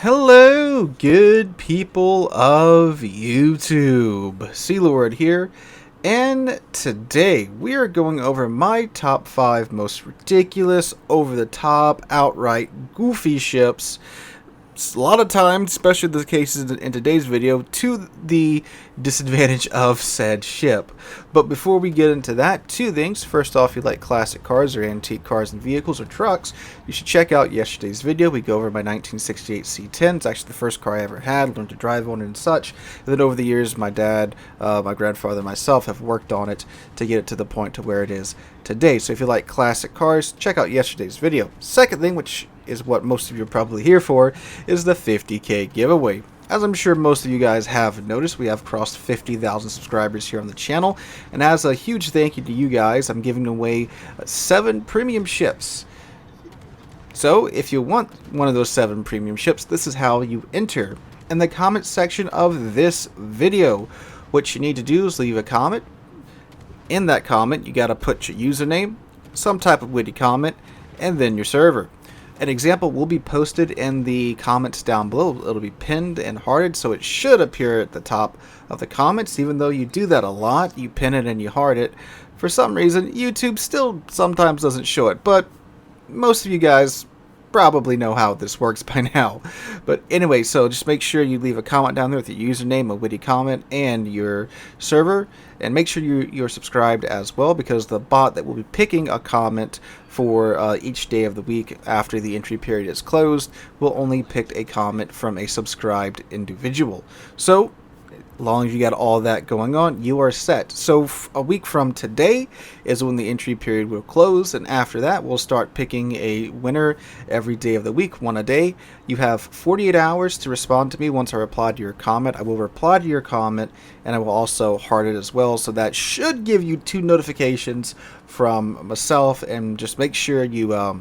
Hello, good people of YouTube. Sealord here, and today we are going over my top 5 most ridiculous, over-the-top, outright goofy ships. A lot of times, especially the cases in today's video, to the disadvantage of said ship. But before we get into that, two things. First off, if you like classic cars or antique cars and vehicles or trucks, you should check out yesterday's video. We go over my 1968 C10. It's actually the first car I ever had, learned to drive on it and such. And then over the years, my dad, my grandfather, and myself have worked on it to get it to the point to where it is today. So if you like classic cars, check out yesterday's video. Second thing, which is what most of you are probably here for, is the 50K giveaway. As I'm sure most of you guys have noticed, we have crossed 50,000 subscribers here on the channel, and as a huge thank you to you guys, I'm giving away 7 premium ships. So if you want one of those 7 premium ships, this is how you enter. In the comment section of this video, what you need to do is leave a comment. In that comment, you got to put your username, some type of witty comment, and then your server. An example will be posted in the comments down below. It'll be pinned and hearted, so it should appear at the top of the comments. Even though you do that a lot, you pin it and you heart it. For some reason, YouTube still sometimes doesn't show it, but most of you guys probably know how this works by now. But anyway, so just make sure you leave a comment down there with your username, a witty comment, and your server. And make sure you're subscribed as well, because the bot that will be picking a comment for each day of the week after the entry period is closed will only pick a comment from a subscribed individual. So as long as you got all that going on, you are set. So a week from today is when the entry period will close, and after that we'll start picking a winner every day of the week, one a day. You have 48 hours to respond to me. Once I reply to your comment, I will reply to your comment, and I will also heart it as well. So that should give you 2 notifications from myself, and just make sure you are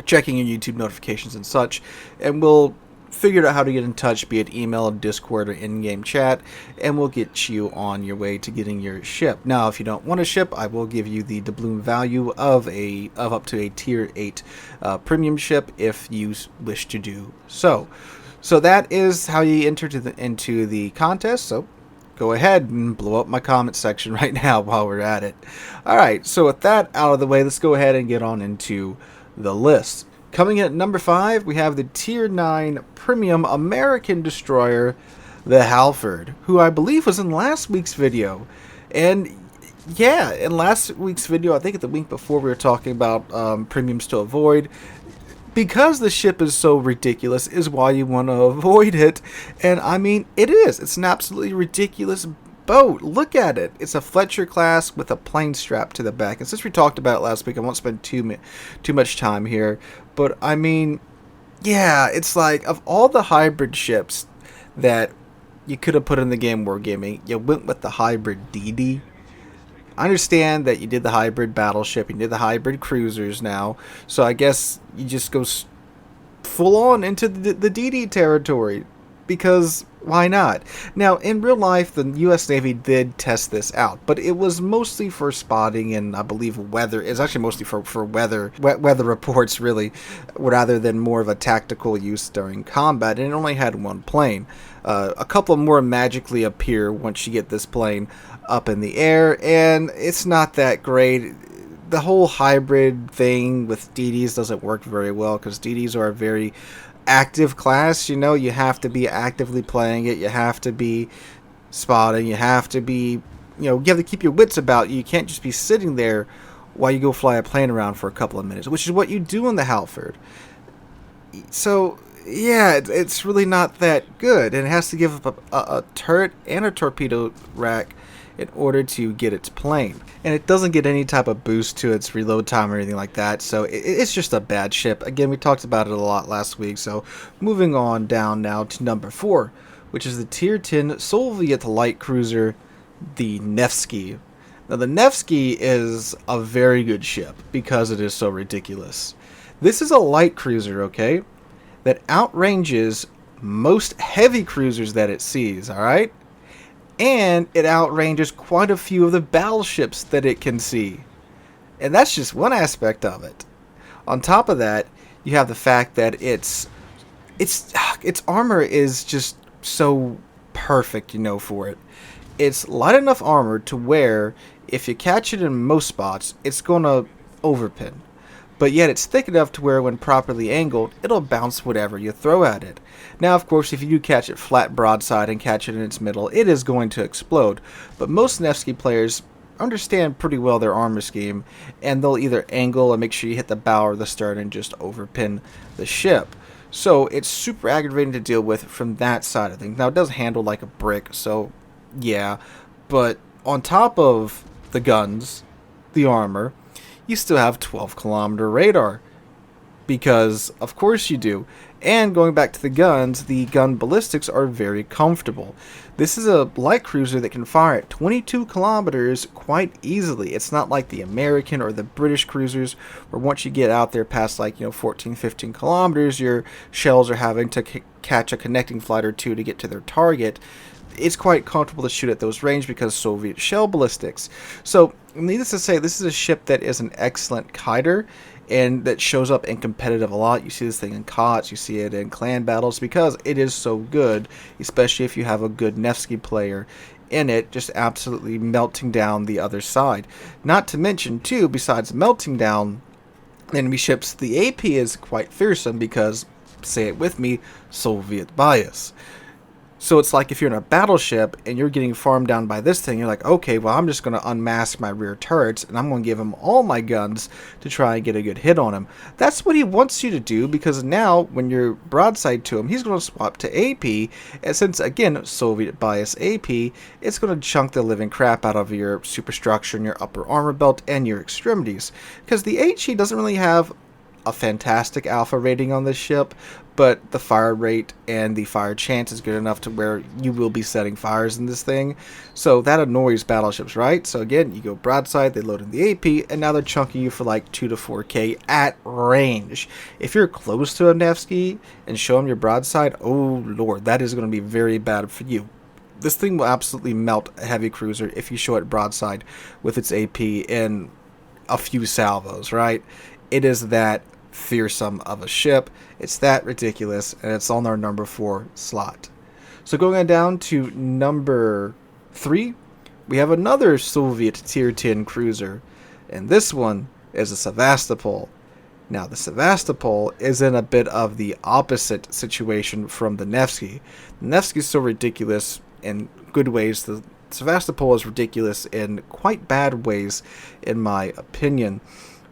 checking your YouTube notifications and such, and we'll figured out how to get in touch, be it email, Discord, or in-game chat, and we'll get you on your way to getting your ship. Now, if you don't want a ship, I will give you the doubloon value of up to a tier 8 premium ship if you wish to do so. So that is how you enter into the contest. So go ahead and blow up my comment section right now while we're at it. Alright, so with that out of the way, let's go ahead and get on into the list. Coming in at number 5, we have the Tier 9 Premium American Destroyer, the Halford, who I believe was in last week's video. And yeah, in last week's video, I think the week before, we were talking about premiums to avoid. Because the ship is so ridiculous is why you want to avoid it. And I mean, it is. It's an absolutely ridiculous boat. Look at it. It's a Fletcher class with a plane strapped to the back. And since we talked about it last week, I won't spend too much time here. But I mean, yeah, it's like, of all the hybrid ships that you could have put in the game Wargaming, you went with the hybrid DD. I understand that you did the hybrid battleship, you did the hybrid cruisers now, so I guess you just go full on into the DD territory, because why not? Now, in real life, the U.S. Navy did test this out, but it was mostly for spotting and, I believe, weather. It's actually mostly for weather reports, really, rather than more of a tactical use during combat, and it only had 1 plane. A couple more magically appear once you get this plane up in the air, and it's not that great. The whole hybrid thing with DDs doesn't work very well, because DDs are a very active class. You know, you have to be actively playing it, you have to be spotting, you have to be, you have to keep your wits about you. You can't just be sitting there while you go fly a plane around for a couple of minutes, which is what you do in the Halford. So yeah, it's really not that good, and it has to give up a turret and a torpedo rack in order to get its plane. And it doesn't get any type of boost to its reload time or anything like that, so it's just a bad ship. Again, we talked about it a lot last week, so moving on down now to number 4, which is the Tier 10 Soviet light cruiser, the Nevsky. Now, the Nevsky is a very good ship because it is so ridiculous. This is a light cruiser, okay, that outranges most heavy cruisers that it sees, alright? And it outranges quite a few of the battleships that it can see. And that's just one aspect of it. On top of that, you have the fact that it's its armor is just so perfect, for it. It's light enough armor to where if you catch it in most spots, it's gonna overpin. But yet it's thick enough to where when properly angled, it'll bounce whatever you throw at it. Now, of course, if you do catch it flat broadside and catch it in its middle, it is going to explode. But most Nevsky players understand pretty well their armor scheme, and they'll either angle and make sure you hit the bow or the stern and just overpin the ship. So it's super aggravating to deal with from that side of things. Now, it does handle like a brick, so yeah. But on top of the guns, the armor, you still have 12-kilometer radar. Because, of course you do. And going back to the gun ballistics are very comfortable. This is a light cruiser that can fire at 22 kilometers quite easily. It's not like the American or the British cruisers, where once you get out there past 14, 15 kilometers, your shells are having to catch a connecting flight or two to get to their target. It's quite comfortable to shoot at those range because Soviet shell ballistics. So, needless to say, this is a ship that is an excellent kiter, and that shows up in competitive a lot. You see this thing in COTS, you see it in clan battles, because it is so good, especially if you have a good Nevsky player in it, just absolutely melting down the other side. Not to mention, too, besides melting down enemy ships, the AP is quite fearsome because, say it with me, Soviet bias. So it's like if you're in a battleship and you're getting farmed down by this thing, you're like, okay, well, I'm just going to unmask my rear turrets and I'm going to give him all my guns to try and get a good hit on him. That's what he wants you to do, because now when you're broadside to him, he's going to swap to AP. And since, again, Soviet bias AP, it's going to chunk the living crap out of your superstructure and your upper armor belt and your extremities. Because the HE doesn't really have a fantastic alpha rating on this ship, but the fire rate and the fire chance is good enough to where you will be setting fires in this thing. So that annoys battleships, right? So again, you go broadside, they load in the AP, and now they're chunking you for like 2 to 4k at range. If you're close to a Nevsky and show them your broadside, oh lord, that is going to be very bad for you. This thing will absolutely melt a heavy cruiser if you show it broadside with its AP in a few salvos, right? It is that fearsome of a ship. It's that ridiculous, and it's on our number 4 slot. So going on down to number 3, we have another Soviet tier 10 cruiser, and this one is a Sevastopol. Now the Sevastopol is in a bit of the opposite situation from the Nevsky. The Nevsky is so ridiculous in good ways. The Sevastopol is ridiculous in quite bad ways, in my opinion.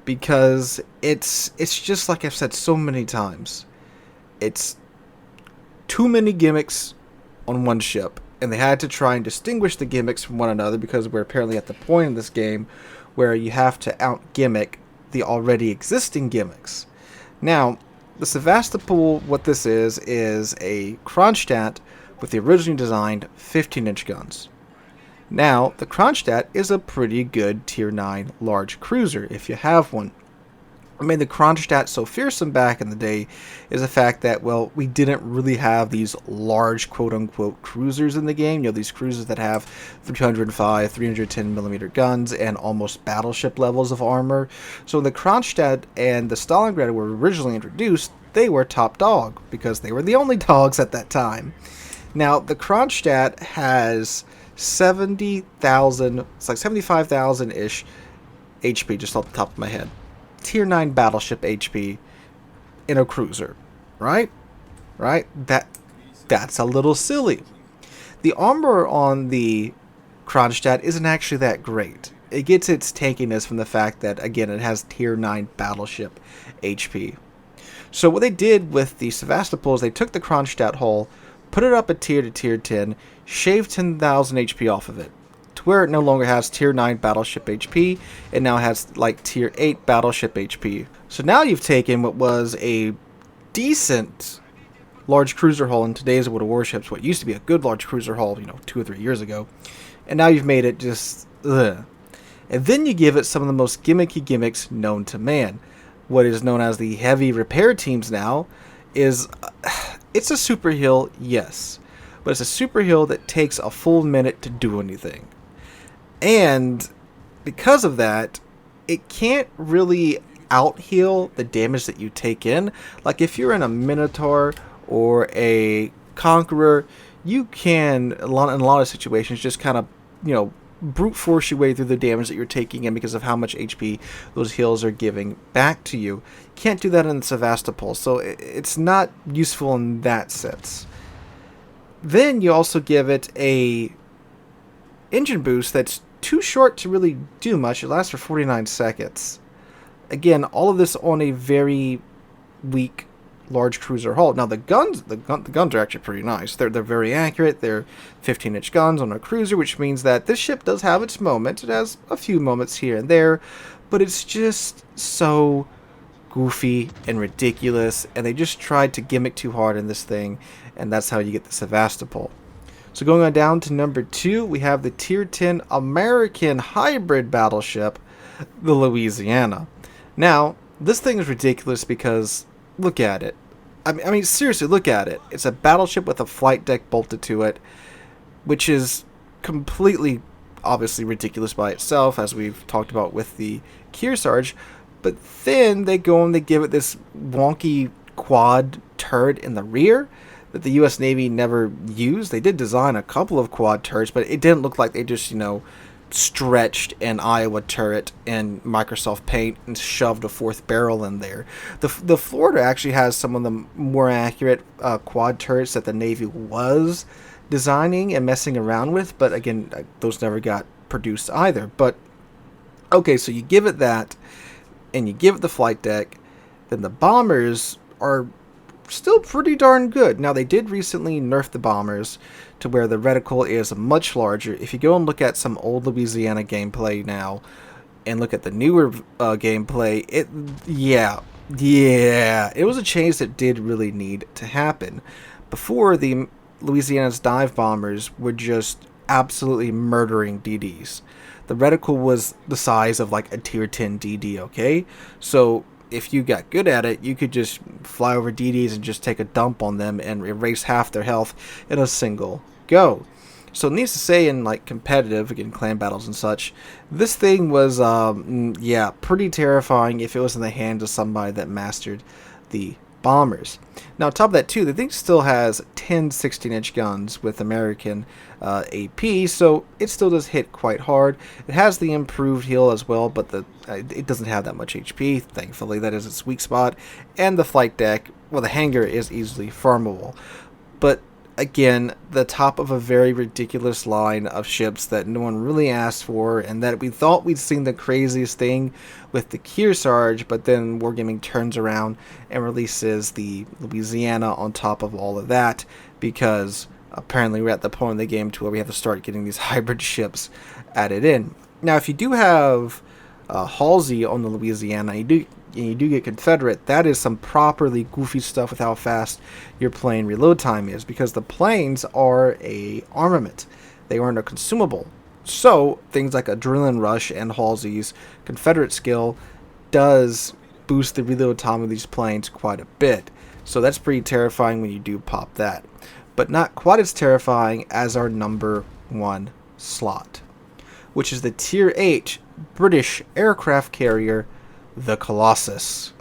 Because it's just like I've said so many times. It's too many gimmicks on one ship. And they had to try and distinguish the gimmicks from one another, because we're apparently at the point in this game where you have to out-gimmick the already existing gimmicks. Now, the Sevastopol, what this is a Kronstadt with the originally designed 15-inch guns. Now, the Kronstadt is a pretty good Tier 9 large cruiser, if you have one. I mean, the Kronstadt so fearsome back in the day is the fact that, well, we didn't really have these large quote-unquote cruisers in the game. You know, these cruisers that have 305, 310mm guns and almost battleship levels of armor. So when the Kronstadt and the Stalingrad were originally introduced, they were top dog, because they were the only dogs at that time. Now, the Kronstadt has 70,000, it's like 75,000-ish HP, just off the top of my head. Tier 9 battleship HP in a cruiser, right? That's a little silly. The armor on the Kronstadt isn't actually that great. It gets its tankiness from the fact that, again, it has Tier 9 battleship HP. So what they did with the Sevastopol is they took the Kronstadt hull, put it up a tier to Tier 10, shaved 10,000 HP off of it, to where it no longer has Tier 9 battleship HP, it now has like Tier 8 battleship HP. So now you've taken what was a decent large cruiser hull in today's World of Warships, what used to be a good large cruiser hull, 2 or 3 years ago, and now you've made it just ugh. And then you give it some of the most gimmicky gimmicks known to man. What is known as the heavy repair teams now is, it's a super hill, yes, but it's a super hill that takes a full minute to do anything. And because of that, it can't really out-heal the damage that you take in. Like if you're in a Minotaur or a Conqueror, you can, in a lot of situations, just kind of, brute force your way through the damage that you're taking in because of how much HP those heals are giving back to you. Can't do that in Sevastopol, so it's not useful in that sense. Then you also give it a engine boost that's too short to really do much. It lasts for 49 seconds. Again, all of this on a very weak large cruiser hull. Now the guns are actually pretty nice. They're very accurate. They're 15-inch guns on a cruiser, which means that this ship does have its moments. It has a few moments here and there, but it's just so goofy and ridiculous, and they just tried to gimmick too hard in this thing, and that's how you get the Sevastopol. So going on down to number 2, we have the Tier 10 American hybrid battleship, the Louisiana. Now, this thing is ridiculous because look at it. I mean, seriously, look at it. It's a battleship with a flight deck bolted to it, which is completely, obviously ridiculous by itself, as we've talked about with the Kearsarge. But then they go and they give it this wonky quad turret in the rear that the U.S. Navy never used. They did design a couple of quad turrets, but it didn't look like they just, stretched an Iowa turret in Microsoft Paint and shoved a fourth barrel in there. The Florida actually has some of the more accurate quad turrets that the Navy was designing and messing around with, but again, those never got produced either. But okay, so you give it that, and you give it the flight deck, then the bombers are still pretty darn good. Now, they did recently nerf the bombers to where the reticle is much larger. If you go and look at some old Louisiana gameplay now and look at the newer gameplay, it was a change that did really need to happen. Before, the Louisiana's dive bombers were just absolutely murdering DDs. The reticle was the size of like a tier 10 DD, okay? So if you got good at it, you could just fly over DDs and just take a dump on them and erase half their health in a single go. So needless to say, in like competitive, again, clan battles and such, this thing was, pretty terrifying if it was in the hands of somebody that mastered the bombers. Now, on top of that, too, the thing still has 10 16-inch guns with American AP, so it still does hit quite hard. It has the improved heal as well, but it doesn't have that much HP, thankfully. That is its weak spot. And the flight deck, well, the hangar is easily farmable. But again, the top of a very ridiculous line of ships that no one really asked for, and that we thought we'd seen the craziest thing with the Kearsarge, but then Wargaming turns around and releases the Louisiana on top of all of that, because apparently we're at the point in the game to where we have to start getting these hybrid ships added in. Now, if you do have Halsey on the Louisiana, you do get Confederate, that is some properly goofy stuff with how fast your plane reload time is, because the planes are a armament. They aren't a consumable. So things like Adrenaline Rush and Halsey's Confederate skill does boost the reload time of these planes quite a bit. So that's pretty terrifying when you do pop that. But not quite as terrifying as our number 1 slot, which is the Tier 8 British aircraft carrier, the Colossus.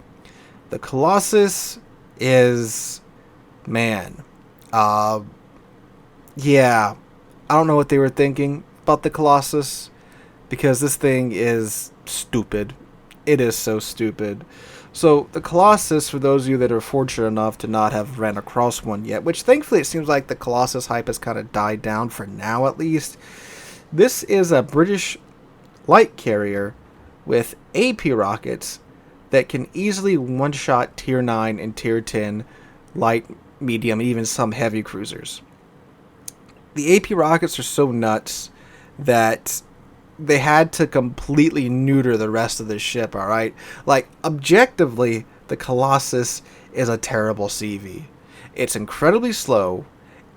The Colossus is, man, I don't know what they were thinking about the Colossus, because this thing is stupid. It is so stupid. So the Colossus, for those of you that are fortunate enough to not have ran across one yet, which thankfully it seems like the Colossus hype has kind of died down for now at least, this is a British light carrier with AP rockets that can easily one-shot Tier 9 and Tier 10 light, medium, even some heavy cruisers. The AP rockets are so nuts that they had to completely neuter the rest of the ship, alright? Like, objectively, the Colossus is a terrible CV. It's incredibly slow.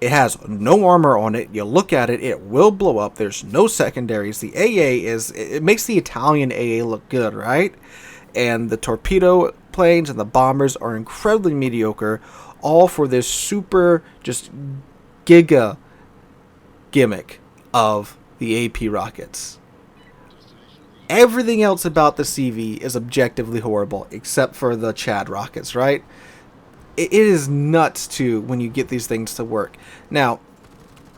It has no armor on it. You look at it, it will blow up. There's no secondaries. The AA it makes the Italian AA look good, right? And the torpedo planes and the bombers are incredibly mediocre, all for this super, just giga gimmick of the AP rockets. Everything else about the CV is objectively horrible, except for the Chad rockets, right? it is nuts too when you get these things to work. Now,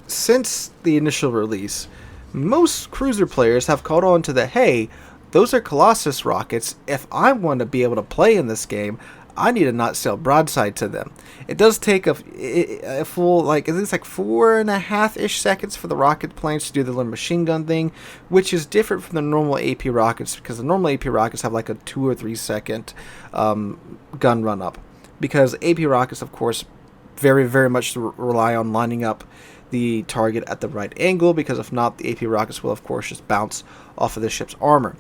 since the initial release, most cruiser players have caught on to the, hey, those are Colossus rockets. If I want to be able to play in this game, I need to not sail broadside to them. It does take a full, like, I think it's like 4.5-ish seconds for the rocket planes to do the little machine gun thing, which is different from the normal AP rockets, because the normal AP rockets have like a 2 or 3 second gun run up. Because AP rockets, of course, very, very much rely on lining up the target at the right angle, because if not, the AP rockets will, of course, just bounce off of the ship's armor.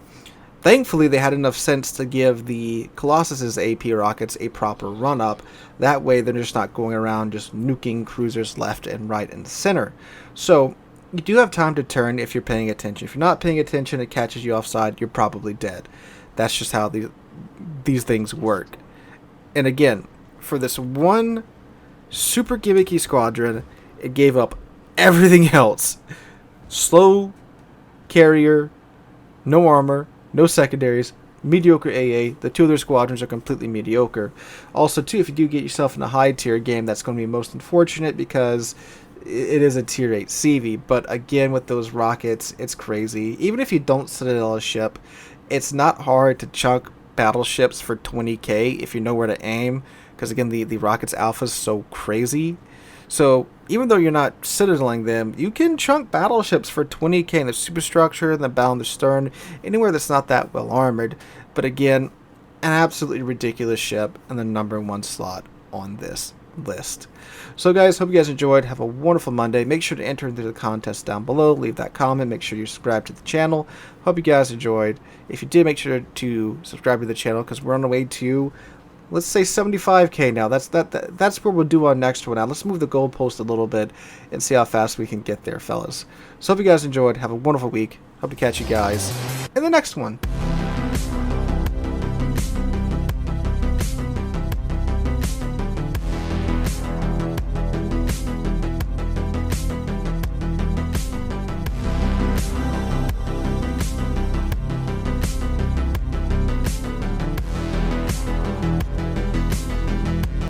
Thankfully, they had enough sense to give the Colossus's AP rockets a proper run-up. That way, they're just not going around just nuking cruisers left and right and center. So, you do have time to turn if you're paying attention. If you're not paying attention, it catches you offside, you're probably dead. That's just how these things work. And again, for this one super gimmicky squadron, it gave up everything else. Slow carrier, no armor, no secondaries, mediocre AA. The 2 other squadrons are completely mediocre. Also, too, if you do get yourself in a high tier game, that's going to be most unfortunate because it is a tier 8 CV. But again, with those rockets, it's crazy. Even if you don't citadel a ship, it's not hard to chunk battleships for 20k if you know where to aim. Because again, the rocket's alpha is so crazy. So even though you're not citadeling them, you can chunk battleships for 20k in the superstructure, and the bow and the stern, anywhere that's not that well armored. But again, an absolutely ridiculous ship and the #1 slot on this list. So guys, hope you guys enjoyed. Have a wonderful Monday. Make sure to enter into the contest down below. Leave that comment. Make sure you subscribe to the channel. Hope you guys enjoyed. If you did, make sure to subscribe to the channel because we're on the way to, let's say, 75k now. That's where we'll do our next one. Now let's move the goalpost a little bit and see how fast we can get there, fellas. So hope you guys enjoyed. Have a wonderful week. Hope to catch you guys in the next one.